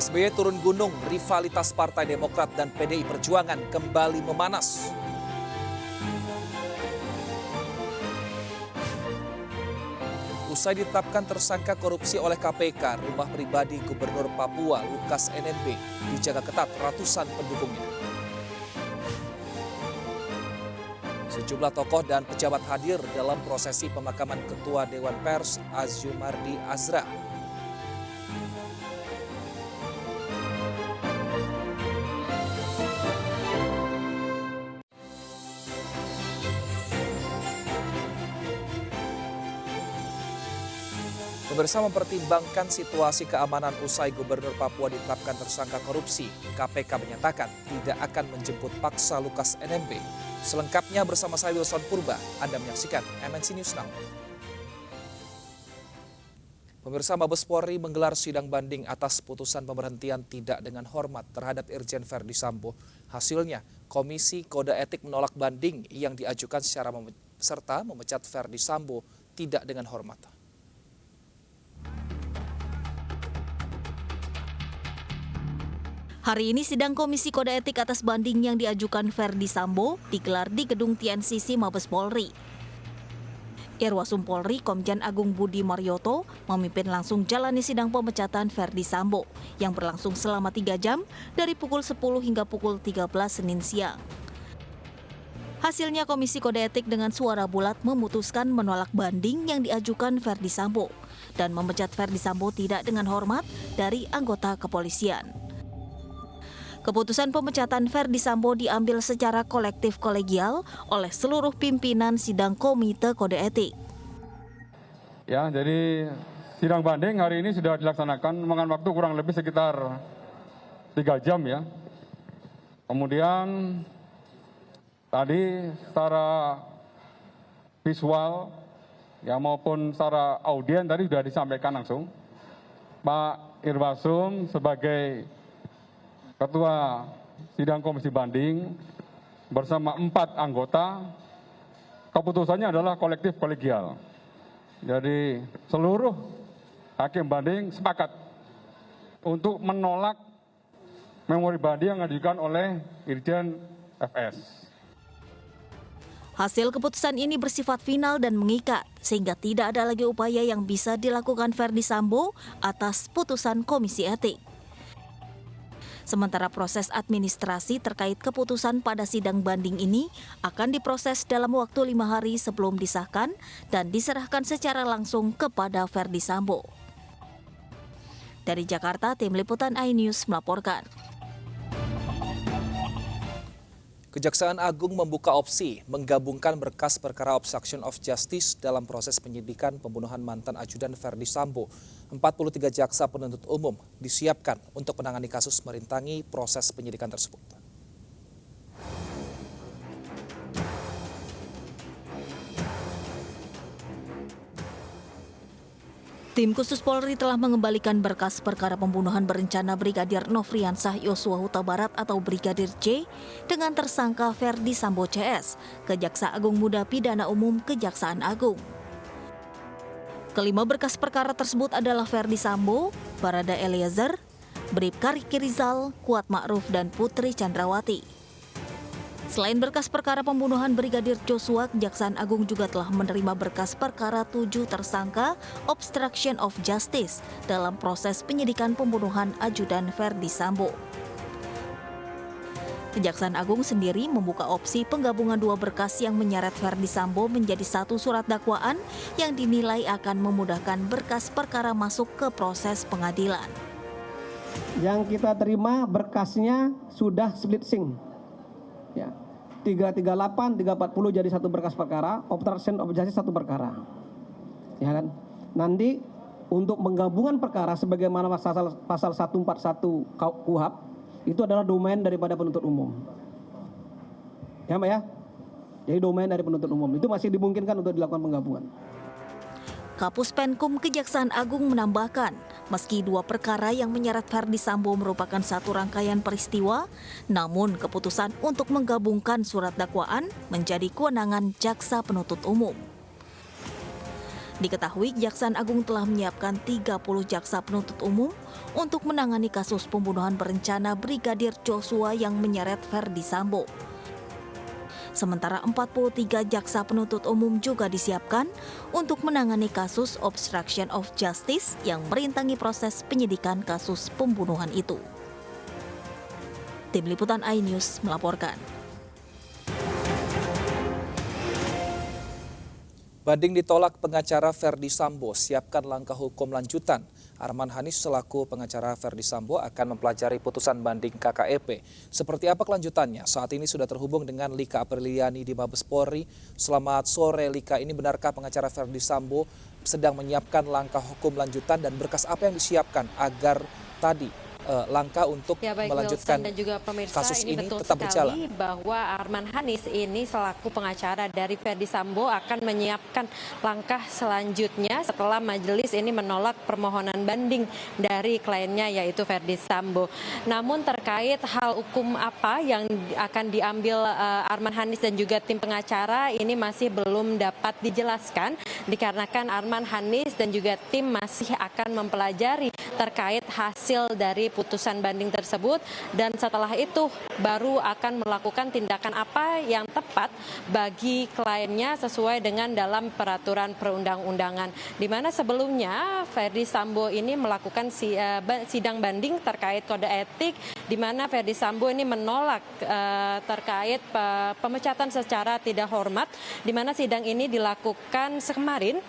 SBY turun gunung, rivalitas Partai Demokrat dan PDI Perjuangan kembali memanas. Usai ditetapkan tersangka korupsi oleh KPK, rumah pribadi Gubernur Papua Lukas NMB dijaga ketat ratusan pendukungnya. Sejumlah tokoh dan pejabat hadir dalam prosesi pemakaman Ketua Dewan Pers Azumardi Azra. Pemirsa, mempertimbangkan situasi keamanan usai Gubernur Papua ditetapkan tersangka korupsi, KPK menyatakan tidak akan menjemput paksa Lukas NMB. Selengkapnya bersama saya Wilson Purba, Anda menyaksikan MNC News Now. Pemirsa, Mabes Polri menggelar sidang banding atas putusan pemberhentian tidak dengan hormat terhadap Irjen Verdi Sambo. Hasilnya, Komisi Kode Etik menolak banding yang diajukan serta memecat Verdi Sambo tidak dengan hormat. Hari ini sidang Komisi Kode Etik atas banding yang diajukan Verdi Sambo digelar di Gedung TNCC Mabes Polri. Irwasum Polri Komjen Agung Budi Marioto memimpin langsung jalani sidang pemecatan Verdi Sambo yang berlangsung selama 3 jam dari pukul 10 hingga pukul 13 Senin siang. Hasilnya Komisi Kode Etik dengan suara bulat memutuskan menolak banding yang diajukan Verdi Sambo dan memecat Verdi Sambo tidak dengan hormat dari anggota kepolisian. Keputusan pemecatan Verdi Sambo diambil secara kolektif kolegial oleh seluruh pimpinan sidang Komite Kode Etik. Ya, jadi sidang banding hari ini sudah dilaksanakan dengan waktu kurang lebih sekitar 3 jam ya. Kemudian tadi secara visual ya maupun secara audien tadi sudah disampaikan langsung. Pak Irwasum sebagai Ketua Sidang Komisi Banding bersama 4 anggota, keputusannya adalah kolektif kolegial. Jadi seluruh hakim banding sepakat untuk menolak memori banding yang diajukan oleh Irjen FS. Hasil keputusan ini bersifat final dan mengikat, sehingga tidak ada lagi upaya yang bisa dilakukan Verdi Sambo atas putusan Komisi Etik. Sementara proses administrasi terkait keputusan pada sidang banding ini akan diproses dalam waktu 5 hari sebelum disahkan dan diserahkan secara langsung kepada Verdi Sambo. Dari Jakarta, Tim Liputan iNews melaporkan. Kejaksaan Agung membuka opsi menggabungkan berkas perkara obstruction of justice dalam proses penyidikan pembunuhan mantan ajudan Verdi Sambo. 43 jaksa penuntut umum disiapkan untuk menangani kasus merintangi proses penyidikan tersebut. Tim khusus Polri telah mengembalikan berkas perkara pembunuhan berencana Brigadir Nofriansah Yosua Huta Barat atau Brigadir J dengan tersangka Verdi Sambo CS ke Jaksa Agung Muda Pidana Umum Kejaksaan Agung. Kelima berkas perkara tersebut adalah Verdi Sambo, Barada Eliezer, Bribka Riki Rizal, Kuat Ma'ruf, dan Putri Chandrawati. Selain berkas perkara pembunuhan Brigadir Joshua, Kejaksaan Agung juga telah menerima berkas perkara 7 tersangka obstruction of justice dalam proses penyidikan pembunuhan ajudan Verdi Sambo. Kejaksaan Agung sendiri membuka opsi penggabungan 2 berkas yang menyeret Verdi Sambo menjadi 1 surat dakwaan yang dinilai akan memudahkan berkas perkara masuk ke proses pengadilan. Yang kita terima berkasnya sudah split sync. Ya, 338, 340 jadi 1 berkas perkara, obstruction of justice 1 perkara. Ya kan? Nanti untuk penggabungan perkara sebagaimana pasal 141 KUHP itu adalah domain daripada penuntut umum. Ya, Mbak ya? Jadi domain dari penuntut umum itu masih dimungkinkan untuk dilakukan penggabungan. Kapus Penkum Kejaksaan Agung menambahkan, meski 2 perkara yang menyeret Verdi Sambo merupakan satu rangkaian peristiwa, namun keputusan untuk menggabungkan surat dakwaan menjadi kewenangan jaksa penuntut umum. Diketahui Kejaksaan Agung telah menyiapkan 30 jaksa penuntut umum untuk menangani kasus pembunuhan berencana Brigadir Joshua yang menyeret Ferdi Sambo. Sementara 43 jaksa penuntut umum juga disiapkan untuk menangani kasus obstruction of justice yang merintangi proses penyidikan kasus pembunuhan itu. Tim Liputan iNews melaporkan. Banding ditolak pengacara Ferdi Sambo, siapkan langkah hukum lanjutan. Arman Hanis selaku pengacara Ferdi Sambo akan mempelajari putusan banding KKEP. Seperti apa kelanjutannya? Saat ini sudah terhubung dengan Lika Apriliani di Mabes Polri. Selamat sore Lika, ini benarkah pengacara Ferdi Sambo sedang menyiapkan langkah hukum lanjutan dan berkas apa yang disiapkan agar tadi langkah untuk melanjutkan Wilson dan juga pemirsa, kasus ini betul tetap berjalan? Bahwa Arman Hanis ini selaku pengacara dari Ferdi Sambo akan menyiapkan langkah selanjutnya setelah majelis ini menolak permohonan banding dari kliennya yaitu Ferdi Sambo. Namun terkait hal hukum apa yang akan diambil Arman Hanis dan juga tim pengacara ini masih belum dapat dijelaskan dikarenakan Arman Hanis dan juga tim masih akan mempelajari terkait hasil dari putusan banding tersebut dan setelah itu baru akan melakukan tindakan apa yang tepat bagi kliennya sesuai dengan dalam peraturan perundang-undangan. Di mana sebelumnya Ferdi Sambo ini melakukan sidang banding terkait kode etik di mana Ferdi Sambo ini menolak terkait pemecatan secara tidak hormat di mana sidang ini dilakukan kemarin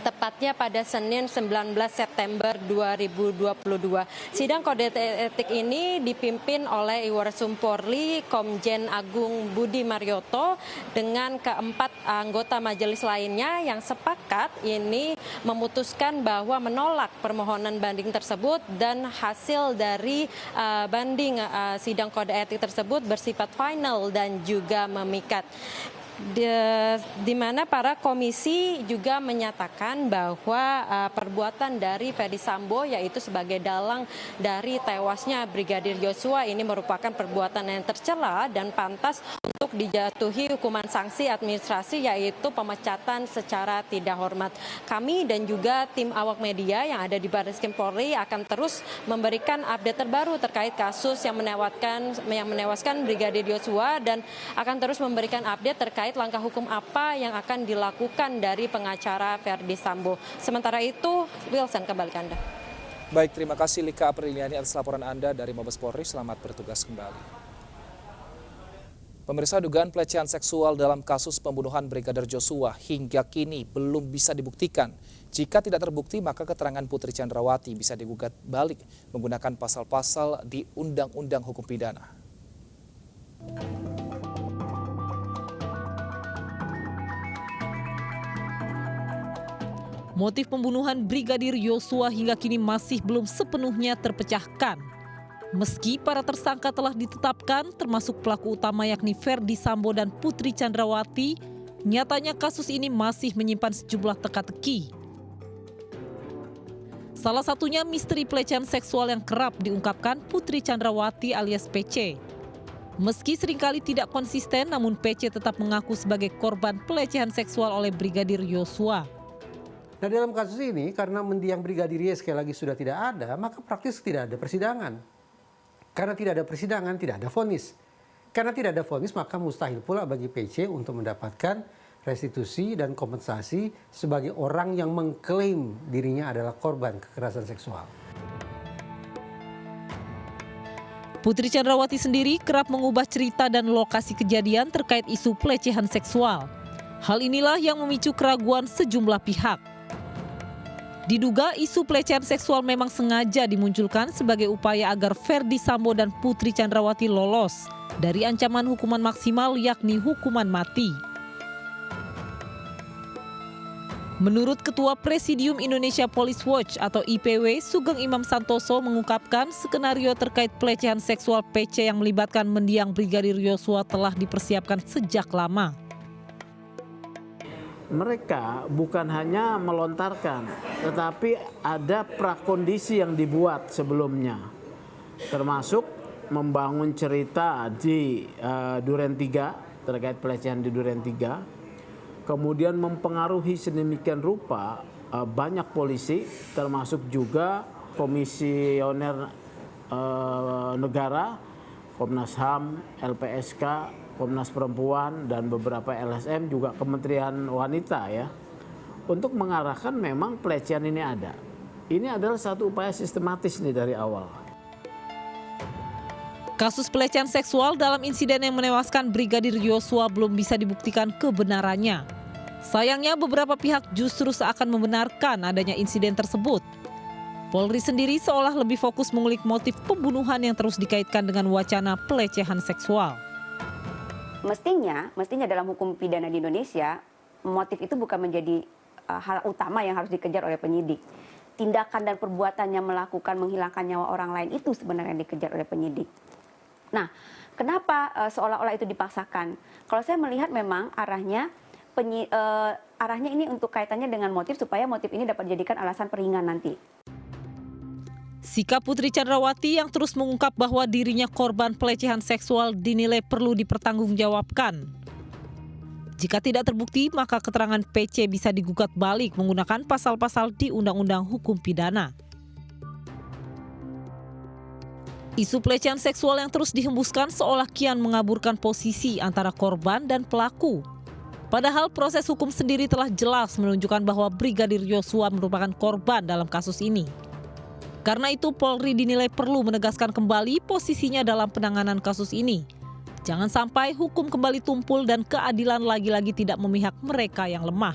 tepatnya pada Senin 19 September 2022. Sidang kode etik ini dipimpin oleh Iwarsum Polri Komjen Agung Budi Marioto dengan keempat anggota majelis lainnya yang sepakat ini memutuskan bahwa menolak permohonan banding tersebut dan hasil dari banding sidang kode etik tersebut bersifat final dan juga memikat. Di mana para komisi juga menyatakan bahwa perbuatan dari Ferdi Sambo yaitu sebagai dalang dari tewasnya Brigadir Joshua ini merupakan perbuatan yang tercela dan pantas untuk dijatuhi hukuman sanksi administrasi yaitu pemecatan secara tidak hormat. Kami dan juga tim awak media yang ada di Barreskrim Polri akan terus memberikan update terbaru terkait kasus yang menewaskan Brigadir Joshua dan akan terus memberikan update terkait langkah hukum apa yang akan dilakukan dari pengacara Ferdi Sambo. Sementara itu, Wilson, kembali ke Anda. Baik, terima kasih Lika Apriliani atas laporan Anda dari Mabes Polri. Selamat bertugas kembali. Pemirsa, dugaan pelecehan seksual dalam kasus pembunuhan Brigadir Joshua hingga kini belum bisa dibuktikan. Jika tidak terbukti, maka keterangan Putri Chandrawati bisa digugat balik menggunakan pasal-pasal di Undang-Undang Hukum Pidana. Motif pembunuhan Brigadir Joshua hingga kini masih belum sepenuhnya terpecahkan. Meski para tersangka telah ditetapkan, termasuk pelaku utama yakni Ferdi Sambo dan Putri Chandrawati, nyatanya kasus ini masih menyimpan sejumlah teka-teki. Salah satunya misteri pelecehan seksual yang kerap diungkapkan Putri Chandrawati alias PC. Meski seringkali tidak konsisten, namun PC tetap mengaku sebagai korban pelecehan seksual oleh Brigadir Joshua. Nah, dalam kasus ini karena mendiang Brigadir Y sekali lagi sudah tidak ada, maka praktis tidak ada persidangan. Karena tidak ada persidangan, tidak ada vonis. Karena tidak ada vonis, maka mustahil pula bagi PC untuk mendapatkan restitusi dan kompensasi sebagai orang yang mengklaim dirinya adalah korban kekerasan seksual. Putri Chandrawati sendiri kerap mengubah cerita dan lokasi kejadian terkait isu pelecehan seksual. Hal inilah yang memicu keraguan sejumlah pihak. Diduga isu pelecehan seksual memang sengaja dimunculkan sebagai upaya agar Ferdi Sambo dan Putri Chandrawati lolos dari ancaman hukuman maksimal yakni hukuman mati. Menurut Ketua Presidium Indonesia Police Watch atau IPW, Sugeng Imam Santoso mengungkapkan skenario terkait pelecehan seksual PC yang melibatkan mendiang Brigadir Joshua telah dipersiapkan sejak lama. Mereka bukan hanya melontarkan, tetapi ada prakondisi yang dibuat sebelumnya, termasuk membangun cerita di Duren 3 terkait pelecehan di Duren 3. kemudian mempengaruhi sedemikian rupa banyak polisi, termasuk juga komisioner negara, Komnas HAM, LPSK, Komnas Perempuan, dan beberapa LSM, juga Kementerian Wanita ya, untuk mengarahkan memang pelecehan ini ada. Ini adalah satu upaya sistematis nih dari awal. Kasus pelecehan seksual dalam insiden yang menewaskan Brigadir Yosua belum bisa dibuktikan kebenarannya. Sayangnya beberapa pihak justru seakan membenarkan adanya insiden tersebut. Polri sendiri seolah lebih fokus mengulik motif pembunuhan yang terus dikaitkan dengan wacana pelecehan seksual. Mestinya dalam hukum pidana di Indonesia, motif itu bukan menjadi hal utama yang harus dikejar oleh penyidik. Tindakan dan perbuatan yang melakukan menghilangkan nyawa orang lain itu sebenarnya yang dikejar oleh penyidik. Nah, kenapa seolah-olah itu dipaksakan? Kalau saya melihat memang arahnya ini untuk kaitannya dengan motif, supaya motif ini dapat dijadikan alasan peringan nanti. Sikap Putri Chandrawati yang terus mengungkap bahwa dirinya korban pelecehan seksual dinilai perlu dipertanggungjawabkan. Jika tidak terbukti, maka keterangan PC bisa digugat balik menggunakan pasal-pasal di Undang-Undang Hukum Pidana. Isu pelecehan seksual yang terus dihembuskan seolah kian mengaburkan posisi antara korban dan pelaku. Padahal proses hukum sendiri telah jelas menunjukkan bahwa Brigadir Yosua merupakan korban dalam kasus ini. Karena itu Polri dinilai perlu menegaskan kembali posisinya dalam penanganan kasus ini. Jangan sampai hukum kembali tumpul dan keadilan lagi-lagi tidak memihak mereka yang lemah.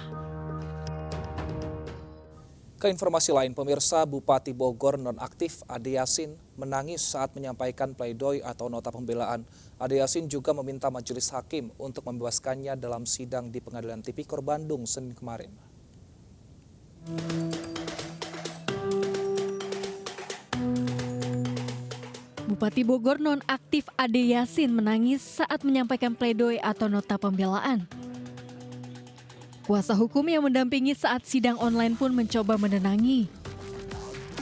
Ke informasi lain, pemirsa, Bupati Bogor nonaktif Ade Yasin menangis saat menyampaikan pledoi atau nota pembelaan. Ade Yasin juga meminta majelis hakim untuk membebaskannya dalam sidang di Pengadilan Tipikor Bandung Senin kemarin. Bupati Bogor nonaktif Ade Yasin menangis saat menyampaikan pledoi atau nota pembelaan. Kuasa hukum yang mendampingi saat sidang online pun mencoba menenangi.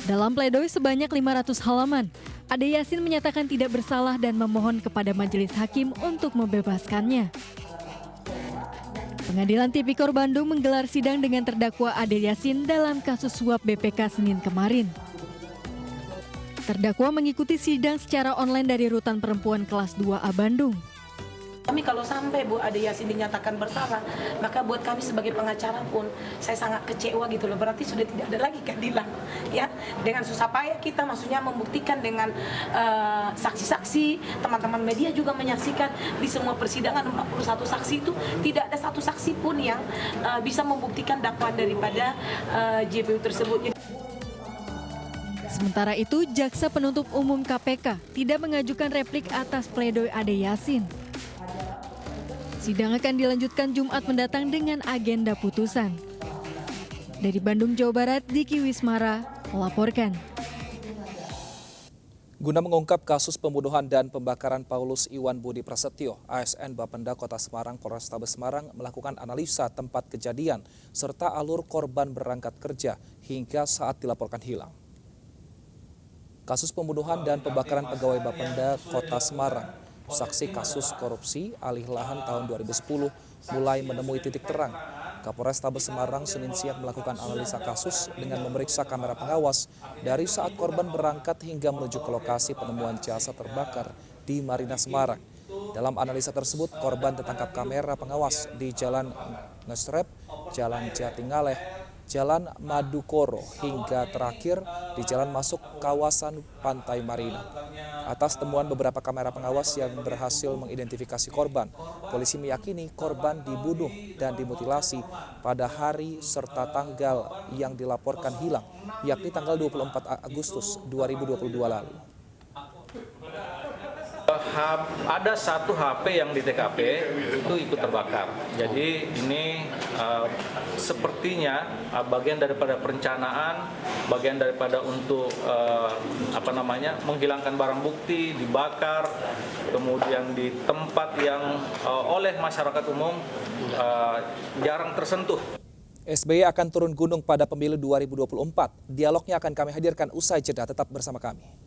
Dalam pledoi sebanyak 500 halaman, Ade Yasin menyatakan tidak bersalah dan memohon kepada majelis hakim untuk membebaskannya. Pengadilan Tipikor Bandung menggelar sidang dengan terdakwa Ade Yasin dalam kasus suap BPK Senin kemarin. Terdakwa mengikuti sidang secara online dari Rutan Perempuan Kelas 2A Bandung. Kami kalau sampai Bu Ade Yasin dinyatakan bersalah, maka buat kami sebagai pengacara pun saya sangat kecewa gitu loh. Berarti sudah tidak ada lagi keadilan, ya. Dengan susah payah kita maksudnya membuktikan dengan saksi-saksi, teman-teman media juga menyaksikan di semua persidangan 41 saksi itu tidak ada satu saksi pun yang bisa membuktikan dakwaan daripada JPU tersebut. Sementara itu, Jaksa Penuntut Umum KPK tidak mengajukan replik atas pledoi Ade Yasin. Sidang akan dilanjutkan Jumat mendatang dengan agenda putusan. Dari Bandung, Jawa Barat, Diki Wismara melaporkan. Guna mengungkap kasus pembunuhan dan pembakaran Paulus Iwan Budi Prasetyo, ASN Bapenda Kota Semarang Polrestabes Semarang melakukan analisa tempat kejadian serta alur korban berangkat kerja hingga saat dilaporkan hilang. Kasus pembunuhan dan pembakaran pegawai Bapenda Kota Semarang, saksi kasus korupsi alih lahan tahun 2010 mulai menemui titik terang. Kapolrestabes Semarang Senin siang melakukan analisa kasus dengan memeriksa kamera pengawas dari saat korban berangkat hingga menuju ke lokasi penemuan jasad terbakar di Marina Semarang. Dalam analisa tersebut, korban tertangkap kamera pengawas di Jalan Ngesrep, Jalan Jatingaleh, Jalan Madukoro, hingga terakhir di jalan masuk kawasan Pantai Marina. Atas temuan beberapa kamera pengawas yang berhasil mengidentifikasi korban, polisi meyakini korban dibunuh dan dimutilasi pada hari serta tanggal yang dilaporkan hilang, yakni tanggal 24 Agustus 2022 lalu. Ada satu HP yang di TKP itu ikut terbakar. Jadi ini sepertinya bagian daripada perencanaan, bagian daripada untuk menghilangkan barang bukti, dibakar, kemudian di tempat yang oleh masyarakat umum jarang tersentuh. SBY akan turun gunung pada pemilu 2024. Dialognya akan kami hadirkan usai jeda, tetap bersama kami.